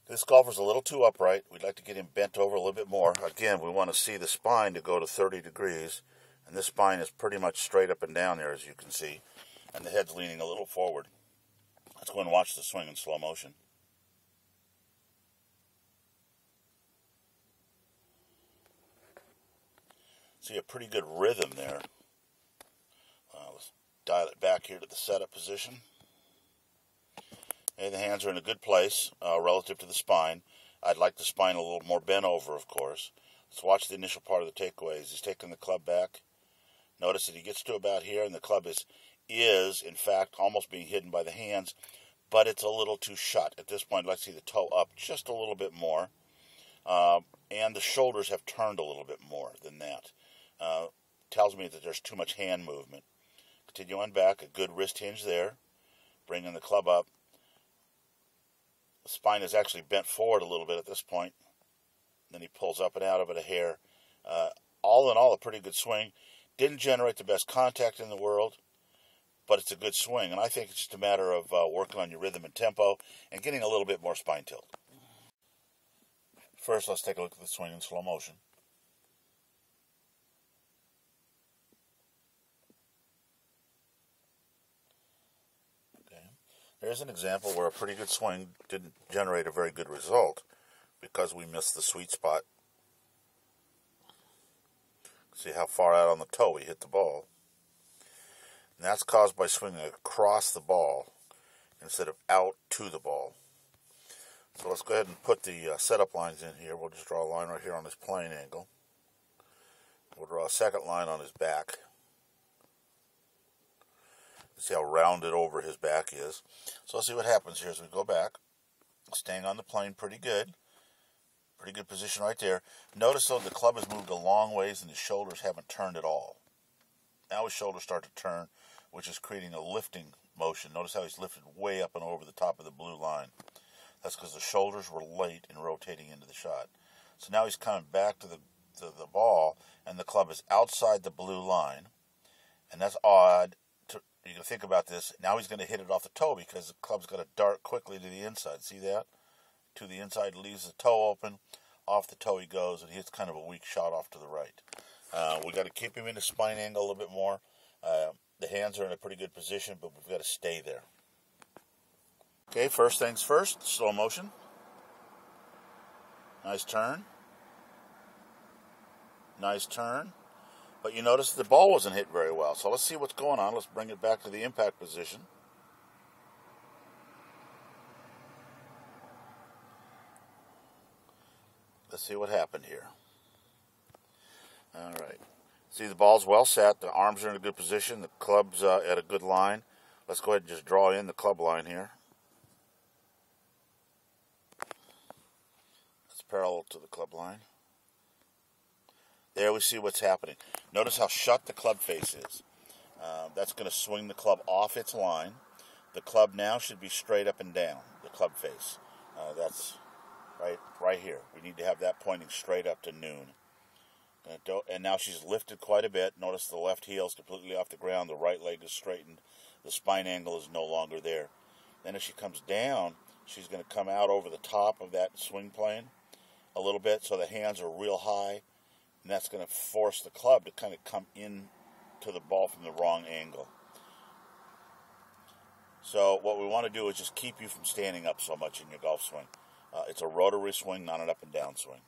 This golfer's a little too upright. We'd like to get him bent over a little bit more. Again, we want to see the spine to go to 30 degrees. And this spine is pretty much straight up and down there, as you can see. And the head's leaning a little forward. Let's go and watch the swing in slow motion. See a pretty good rhythm there. Let's dial it back here to the setup position. And the hands are in a good place relative to the spine. I'd like the spine a little more bent over, of course. Let's watch the initial part of the takeaways. He's taking the club back. Notice that he gets to about here, and the club is in fact almost being hidden by the hands, but it's a little too shut. At this point, let's see the toe up just a little bit more, and the shoulders have turned a little bit more than that. Tells me that there's too much hand movement. Continue on back, a good wrist hinge there, bringing the club up. The spine is actually bent forward a little bit at this point. Then he pulls up and out of it a hair. All in all, a pretty good swing. Didn't generate the best contact in the world, but it's a good swing. And I think it's just a matter of working on your rhythm and tempo and getting a little bit more spine tilt. First, let's take a look at the swing in slow motion. Here's an example where a pretty good swing didn't generate a very good result because we missed the sweet spot. See how far out on the toe we hit the ball. And that's caused by swinging across the ball instead of out to the ball. So let's go ahead and put the setup lines in here. We'll just draw a line right here on this plane angle. We'll draw a second line on his back. See how rounded over his back is. So let's see what happens here as we go back. Staying on the plane pretty good. Pretty good position right there. Notice though the club has moved a long ways and his shoulders haven't turned at all. Now his shoulders start to turn, which is creating a lifting motion. Notice how he's lifted way up and over the top of the blue line. That's because the shoulders were late in rotating into the shot. So now he's coming back to the ball and the club is outside the blue line. And that's odd. You can think about this. Now he's going to hit it off the toe because the club's got to dart quickly to the inside. See that? To the inside, leaves the toe open. Off the toe he goes, and he hits kind of a weak shot off to the right. We got to keep him in the spine angle a little bit more. The hands are in a pretty good position, but we've got to stay there. Okay, first things first, slow motion. Nice turn. Nice turn. But you notice the ball wasn't hit very well. So let's see what's going on. Let's bring it back to the impact position. Let's see what happened here. All right. See, the ball's well set. The arms are in a good position. The club's at a good line. Let's go ahead and just draw in the club line here. It's parallel to the club line. There we see what's happening. Notice how shut the club face is. That's going to swing the club off its line. The club now should be straight up and down, the club face. That's right here. We need to have that pointing straight up to noon. And now she's lifted quite a bit. Notice the left heel is completely off the ground. The right leg is straightened. The spine angle is no longer there. Then as she comes down, she's going to come out over the top of that swing plane a little bit so the hands are real high. And that's going to force the club to kind of come in to the ball from the wrong angle. So what we want to do is just keep you from standing up so much in your golf swing. It's a rotary swing, not an up and down swing.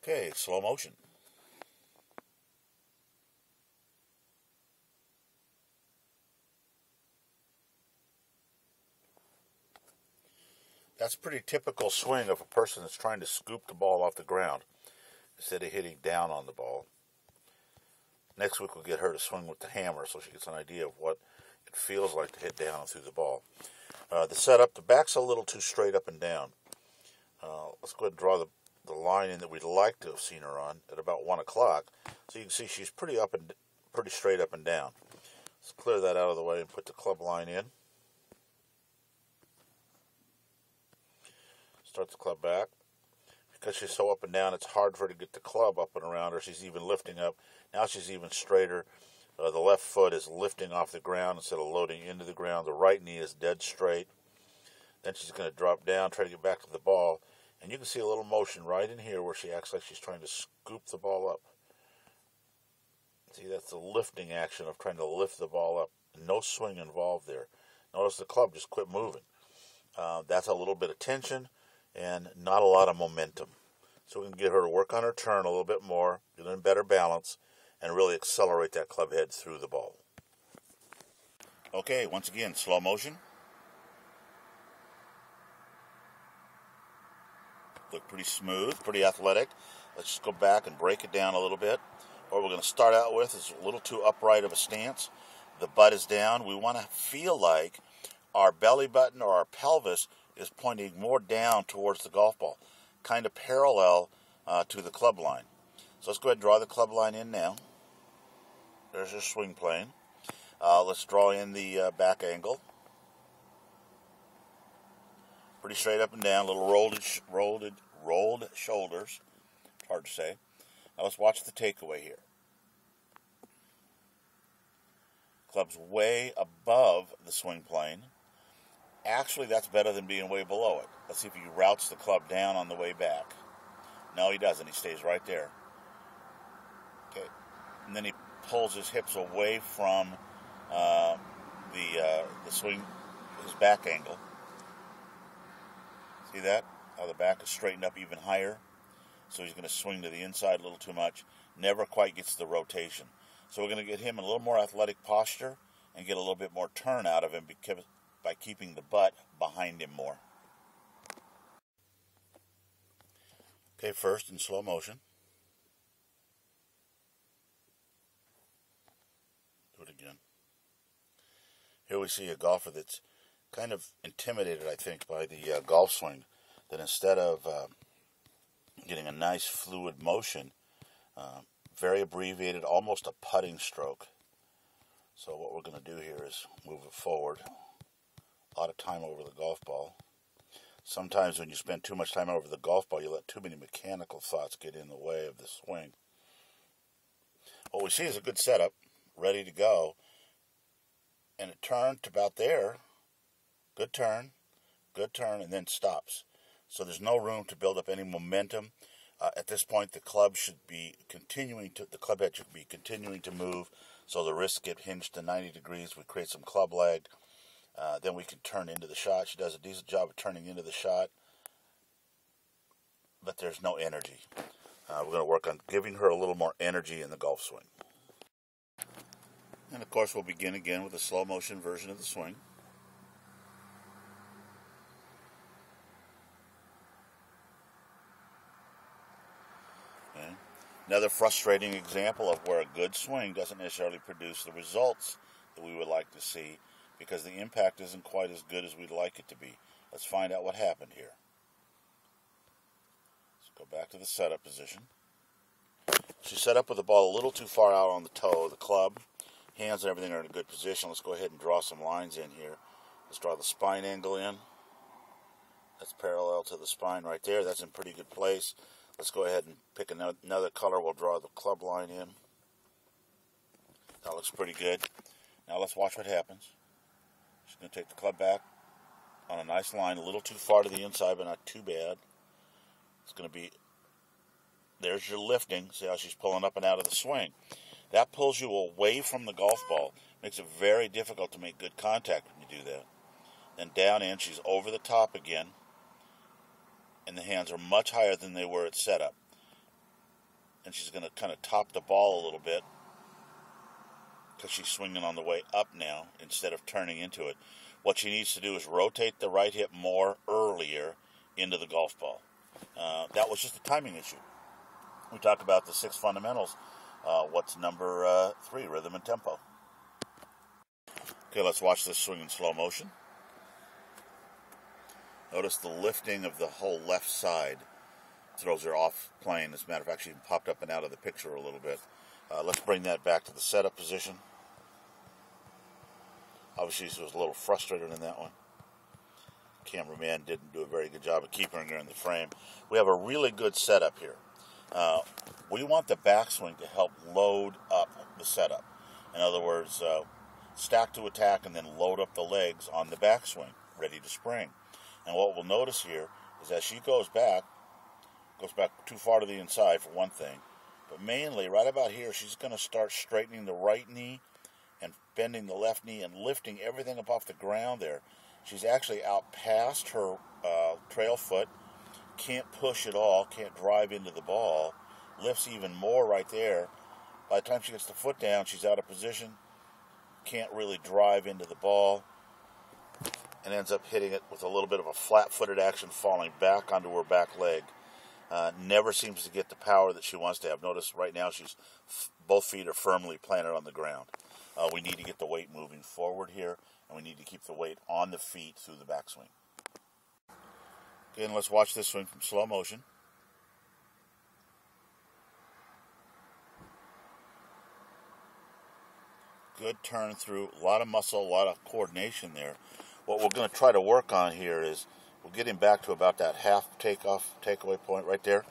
Okay, slow motion. That's a pretty typical swing of a person that's trying to scoop the ball off the ground instead of hitting down on the ball. Next week we'll get her to swing with the hammer so she gets an idea of what it feels like to hit down through the ball. The setup, the back's a little too straight up and down. Let's go ahead and draw the line in that we'd like to have seen her on at about 1 o'clock. So you can see she's pretty straight up and down. Let's clear that out of the way and put the club line in. Start the club back. Because she's so up and down, it's hard for her to get the club up and around her. She's even lifting up. Now she's even straighter. The left foot is lifting off the ground instead of loading into the ground. The right knee is dead straight. Then she's going to drop down, try to get back to the ball. And you can see a little motion right in here where she acts like she's trying to scoop the ball up. See, that's the lifting action of trying to lift the ball up. No swing involved there. Notice the club just quit moving. That's a little bit of tension and not a lot of momentum. So we can get her to work on her turn a little bit more, get in better balance, and really accelerate that club head through the ball. Okay, once again, slow motion. Look pretty smooth, pretty athletic. Let's just go back and break it down a little bit. What we're going to start out with is a little too upright of a stance. The butt is down. We want to feel like our belly button or our pelvis is pointing more down towards the golf ball, kind of parallel to the club line. So let's go ahead and draw the club line in now. There's your swing plane. Let's draw in the back angle. Pretty straight up and down, little rolled shoulders. It's hard to say. Now let's watch the takeaway here. Club's way above the swing plane. Actually, that's better than being way below it. Let's see if he routes the club down on the way back. No, he doesn't. He stays right there. Okay. And then he pulls his hips away from the swing, his back angle. See that? How the back is straightened up even higher. So he's going to swing to the inside a little too much. Never quite gets the rotation. So we're going to get him in a little more athletic posture and get a little bit more turn out of him by keeping the butt behind him more. Okay, first in slow motion. Do it again. Here we see a golfer that's kind of intimidated, I think, by the golf swing. That instead of getting a nice fluid motion, very abbreviated, almost a putting stroke. So what we're going to do here is move it forward. A lot of time over the golf ball. Sometimes when you spend too much time over the golf ball, you let too many mechanical thoughts get in the way of the swing. What we see is a good setup, ready to go. And it turned to about there. Good turn, and then stops. So there's no room to build up any momentum. At this point, the club head should be continuing to move, so the wrists get hinged to 90 degrees. We create some club lag. Then we can turn into the shot. She does a decent job of turning into the shot, but there's no energy. We're going to work on giving her a little more energy in the golf swing. And of course, we'll begin again with a slow motion version of the swing. Okay. Another frustrating example of where a good swing doesn't necessarily produce the results that we would like to see because the impact isn't quite as good as we'd like it to be. Let's find out what happened here. Let's go back to the setup position. She set up with the ball a little too far out on the toe of the club. Hands and everything are in a good position. Let's go ahead and draw some lines in here. Let's draw the spine angle in. That's parallel to the spine right there. That's in pretty good place. Let's go ahead and pick another color. We'll draw the club line in. That looks pretty good. Now let's watch what happens. She's going to take the club back on a nice line, a little too far to the inside, but not too bad. It's going to be, there's your lifting. See how she's pulling up and out of the swing. That pulls you away from the golf ball. Makes it very difficult to make good contact when you do that. Then down in, she's over the top again. And the hands are much higher than they were at setup. And she's going to kind of top the ball a little bit because she's swinging on the way up now instead of turning into it. What she needs to do is rotate the right hip more earlier into the golf ball. That was just a timing issue. We talked about the 6 fundamentals. What's number 3? Rhythm and tempo. Okay, let's watch this swing in slow motion. Notice the lifting of the whole left side throws her off plane. As a matter of fact, she popped up and out of the picture a little bit. Let's bring that back to the setup position. Obviously, she was a little frustrated in that one. Cameraman didn't do a very good job of keeping her in the frame. We have a really good setup here. We want the backswing to help load up the setup. In other words, stack to attack and then load up the legs on the backswing, ready to spring. And what we'll notice here is that she goes back too far to the inside for one thing, but mainly right about here, she's going to start straightening the right knee and bending the left knee and lifting everything up off the ground there. She's actually out past her trail foot, can't push at all, can't drive into the ball, lifts even more right there. By the time she gets the foot down, she's out of position, can't really drive into the ball, and ends up hitting it with a little bit of a flat-footed action, falling back onto her back leg. Never seems to get the power that she wants to have. Notice right now both feet are firmly planted on the ground. We need to get the weight moving forward here, and we need to keep the weight on the feet through the backswing. Again, let's watch this swing from slow motion. Good turn through, a lot of muscle, a lot of coordination there. What we're going to try to work on here is we'll get him back to about that half takeaway point right there.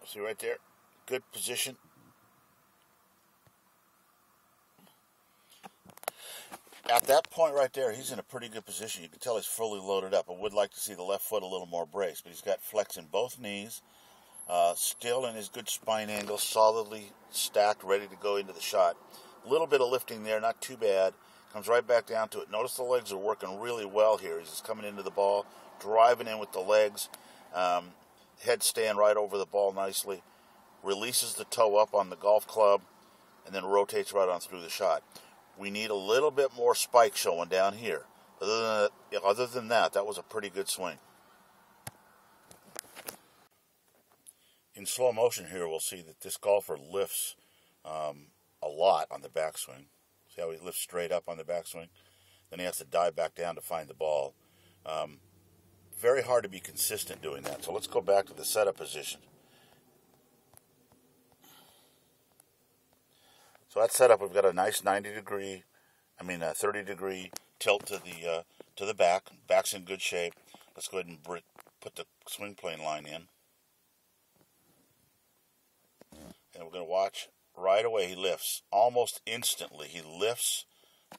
See right there, good position. At that point right there, he's in a pretty good position. You can tell he's fully loaded up. I would like to see the left foot a little more braced, but he's got flex in both knees, still in his good spine angle, solidly stacked, ready to go into the shot. A little bit of lifting there, not too bad. Comes right back down to it. Notice the legs are working really well here. He's just coming into the ball, driving in with the legs, headstand right over the ball nicely, releases the toe up on the golf club, and then rotates right on through the shot. We need a little bit more spike showing down here. Other than that, that was a pretty good swing. In slow motion here, we'll see that this golfer lifts a lot on the backswing. See how he lifts straight up on the backswing? Then he has to dive back down to find the ball. Very hard to be consistent doing that. So let's go back to the setup position. So that setup, we've got a nice 30-degree tilt to the back. Back's in good shape. Let's go ahead and put the swing plane line in. And we're going to watch right away. He lifts almost instantly. He lifts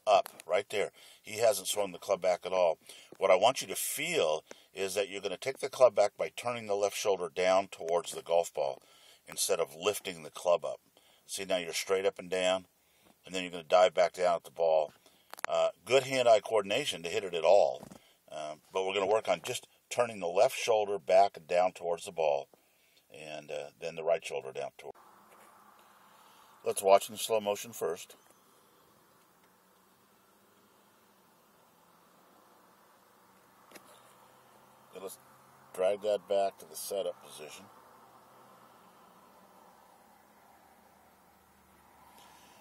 up right there. He hasn't swung the club back at all. What I want you to feel is that you're going to take the club back by turning the left shoulder down towards the golf ball instead of lifting the club up. See, now you're straight up and down, and then you're going to dive back down at the ball. Good hand-eye coordination to hit it at all, but we're going to work on just turning the left shoulder back and down towards the ball, and then the right shoulder down toward. Let's watch in slow motion first. Okay, let's drag that back to the setup position.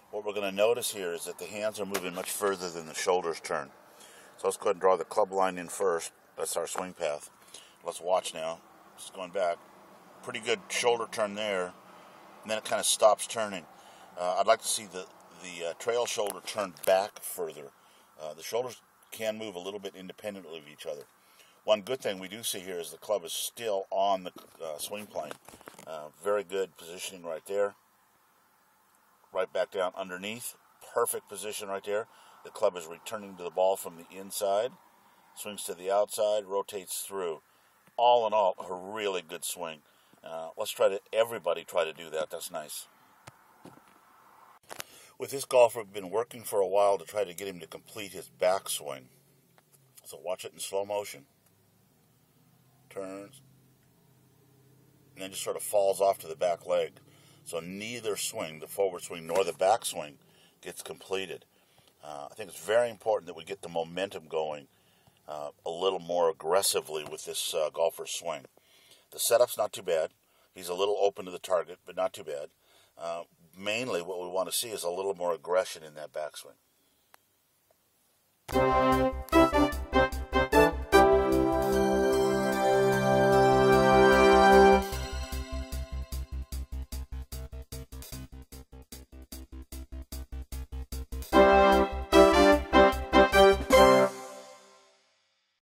What we're going to notice here is that the hands are moving much further than the shoulders turn. So let's go ahead and draw the club line in first. That's our swing path. Let's watch now. Just going back. Pretty good shoulder turn there. And then it kind of stops turning. I'd like to see the trail shoulder turn back further. The shoulders can move a little bit independently of each other. One good thing we do see here is the club is still on the swing plane. Very good positioning right there. Right back down underneath. Perfect position right there. The club is returning to the ball from the inside. Swings to the outside, rotates through. All in all, a really good swing. Everybody try to do that. That's nice. With this golfer, we've been working for a while to try to get him to complete his backswing. So watch it in slow motion. Turns. And then just sort of falls off to the back leg. So neither swing, the forward swing nor the backswing, gets completed. I think it's very important that we get the momentum going a little more aggressively with this golfer's swing. The setup's not too bad. He's a little open to the target, but not too bad. Mainly what we want to see is a little more aggression in that backswing.